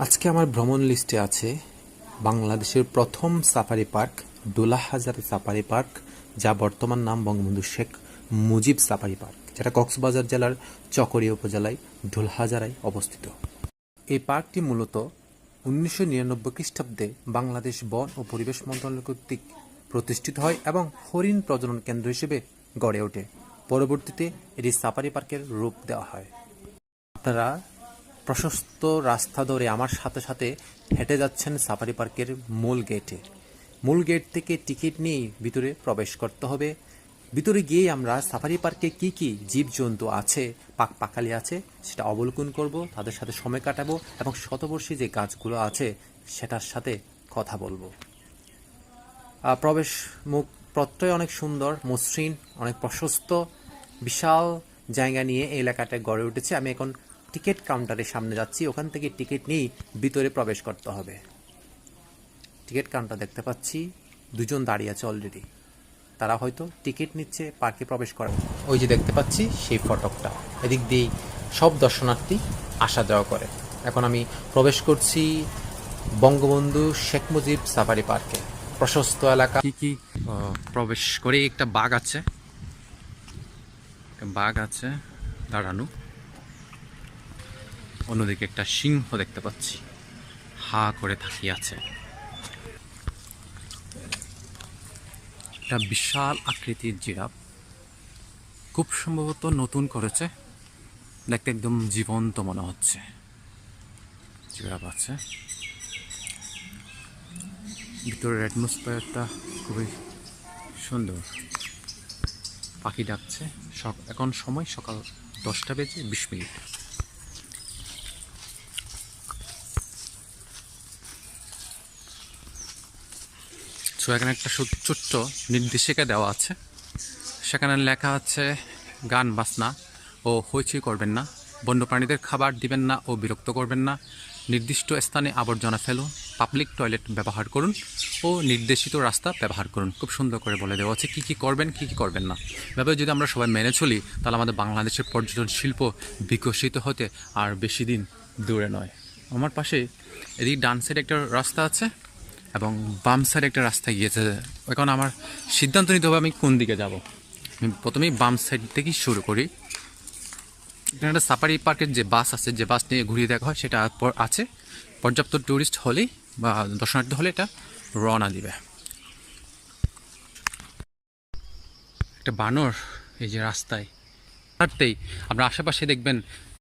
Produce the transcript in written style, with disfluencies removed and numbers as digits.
আজকে আমার ভ্রমণ লিস্টে আছে বাংলাদেশের প্রথম সাফারি পার্ক ডোলাহাজার সাফারি পার্ক, যা বর্তমান নাম বঙ্গবন্ধু শেখ মুজিব সাফারি পার্ক, যেটা কক্সবাজার জেলার চকরিয়া উপজেলায় ডোলাহাজারায় অবস্থিত। এই পার্কটি মূলত 1999 খ্রিস্টাব্দে বাংলাদেশ বন ও পরিবেশ মন্ত্রণালয় কর্তৃক প্রতিষ্ঠিত হয় এবং হরিণ প্রজনন কেন্দ্র হিসেবে গড়ে ওঠে। পরবর্তীতে এটি সাফারি পার্কের রূপ দেওয়া হয়। আপনারা প্রশস্ত রাস্তা ধরে আমার সাথে সাথে হেঁটে যাচ্ছেন সাফারি পার্কের মূল গেটে। মূল গেট থেকে টিকিট নিয়ে ভিতরে প্রবেশ করতে হবে। ভিতরে গিয়ে আমরা সাফারি পার্কে কি কি জীবজন্তু আছে, পাখালি আছে, সেটা অবলোকন করব, তাদের সাথে সময় কাটাবো এবং শতবর্ষী যে গাছগুলো আছে সেটার সাথে কথা বলবো। প্রবেশ মুখ পথটাই অনেক সুন্দর, মসৃণ, অনেক প্রশস্ত, বিশাল জায়গা নিয়ে এই এলাকাটা গড়ে উঠেছে। আমি এখন টিকিট কাউন্টারের সামনে যাচ্ছি, ওখান থেকে টিকিট নিয়ে ভিতরে প্রবেশ করতে হবে। টিকিট কাউন্টার দেখতে পাচ্ছি, দুজন দাঁড়িয়ে আছে অলরেডি, তারা হয়তো টিকিট নিচ্ছে পার্কে প্রবেশ করার। ওই যে দেখতে পাচ্ছি সেই ফটকটা, এদিক দিয়েই সব দর্শনার্থী আসা যাওয়া করে। এখন আমি প্রবেশ করছি বঙ্গবন্ধু শেখ মুজিব সাফারি পার্কে। প্রশস্ত এলাকা কি প্রবেশ করে একটা বাঘ আছে, দাঁড়ানো। অন্যদিকে একটা সিংহ দেখতে পাচ্ছি, হা করে তাকিয়ে আছে। একটা বিশাল আকৃতির জিরাফ, খুব সম্ভবত নতুন করেছে, দেখতে একদম জীবন্ত মনে হচ্ছে। জিরাফ আছে, ভিতরের অ্যাটমসফিয়ারটা খুবই সুন্দর। পাখি ডাকছে। এখন সময় সকাল 10:20। সো এখানে একটা ছোট্ট নির্দেশিকা দেওয়া আছে, সেখানে লেখা আছে গান বাজনা ও হইচই করবেন না, বন্যপ্রাণীদের খাবার দিবেন না ও বিরক্ত করবেন না, নির্দিষ্ট স্থানে আবর্জনা ফেলুন, পাবলিক টয়লেট ব্যবহার করুন ও নির্দেশিত রাস্তা ব্যবহার করুন। খুব সুন্দর করে বলে দেওয়া আছে কী কী করবেন, কী কী করবেন না। এভাবে যদি আমরা সবাই মেনে চলি, তাহলে আমাদের বাংলাদেশের পর্যটন শিল্প বিকশিত হতে আর বেশি দিন দূরে নয়। আমার পাশে এদিকে ডান সাইডে একটা রাস্তা আছে এবং বাম সাইডে একটা রাস্তা গিয়েছে। এখন আমার সিদ্ধান্ত নিতে হবে আমি কোন দিকে যাব। আমি প্রথমেই বাম সাইড থেকেই শুরু করি। এখানে একটা সাফারি পার্কের যে বাস আছে, যে বাস নিয়ে ঘুরিয়ে দেখা হয়, সেটা আছে। পর্যাপ্ত ট্যুরিস্ট হলেই বা দর্শনার্থী হলে এটা রওনা দিবে। একটা বানর এই যে রাস্তায় হাঁটতেই আপনার আশেপাশে দেখবেন